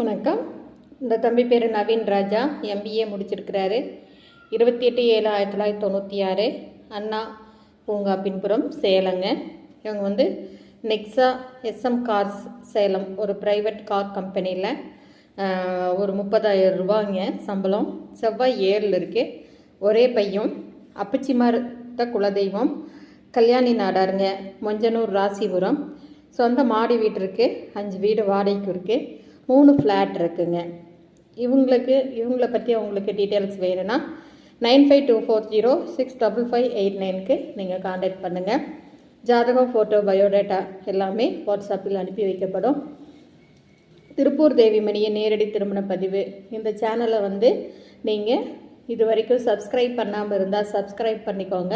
வணக்கம். இந்த தம்பி பேர் நவீன் ராஜா, எம்பிஏ முடிச்சிருக்கிறாரு. 28/7/1996 அண்ணா பூங்கா பின்புறம் சேலங்க. இவங்க நெக்ஸா எஸ்எம் கார்ஸ் சேலம் ஒரு ப்ரைவேட் கார் கம்பெனியில் ஒரு 30,000 ரூபாய்ங்க சம்பளம். செவ்வாய் 7 இருக்குது. ஒரே பையன். அப்பச்சிமார்த்த குலதெய்வம் கல்யாணி நாடாருங்க. மொஞ்சனூர் ராசிபுரம். சொந்த மாடி வீடு இருக்குது. 5 வீடு வாடகைக்கு இருக்குது. 3 ஃப்ளாட் இருக்குங்க. இவங்களை பற்றி உங்களுக்கு டீட்டெயில்ஸ் வேணும்னா 9524065589க்கு நீங்கள் காண்டாக்ட் பண்ணுங்கள். ஜாதகம், ஃபோட்டோ, பயோடேட்டா எல்லாமே வாட்ஸ்அப்பில் அனுப்பி வைக்கப்படும். திருப்பூர் தேவிமணியின் நேரடி திருமண பதிவு இந்த சேனலை நீங்கள் இது வரைக்கும் சப்ஸ்கிரைப் பண்ணாமல் இருந்தால் சப்ஸ்கிரைப் பண்ணிக்கோங்க.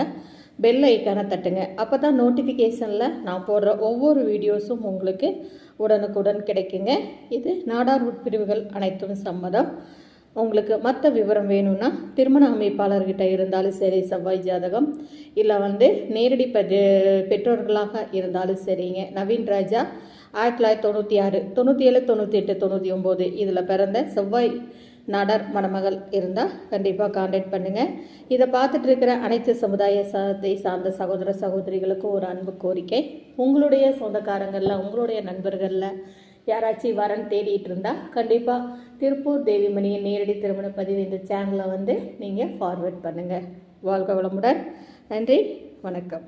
பெல் ஐக்கானை தட்டுங்க. அப்போ தான் நோட்டிஃபிகேஷனில் நான் போடுற ஒவ்வொரு வீடியோஸும் உங்களுக்கு உடனுக்குடன் கிடைக்குங்க. இது நாடார் உட்பிரிவுகள் அனைத்தும் சம்மதம். உங்களுக்கு மற்ற விவரம் வேணும்னா திருமண அமைப்பாளர்கிட்ட இருந்தாலும் சரி, செவ்வாய் ஜாதகம் இல்லை நேரடி பெற்றோர்களாக இருந்தாலும் சரிங்க. நவீன் ராஜா 1996, 97, 98, 99 இதில் பிறந்த செவ்வாய் நாடார் மணமகள் இருந்தால் கண்டிப்பாக காண்டாக்ட் பண்ணுங்கள். இதை பார்த்துட்டு இருக்கிற அனைத்து சமுதாயத்தை சார்ந்த சகோதர சகோதரிகளுக்கும் ஒரு அன்பு கோரிக்கை. உங்களுடைய சொந்தக்காரங்களில், உங்களுடைய நண்பர்களில் யாராச்சும் வரன் தேடிட்டு இருந்தால் கண்டிப்பாக திருப்பூர் தேவிமணியின் நேரடி திருமண பதிவு இந்த சேனலை நீங்கள் ஃபார்வேர்ட் பண்ணுங்கள். வாழ்க வளமுடன். நன்றி, வணக்கம்.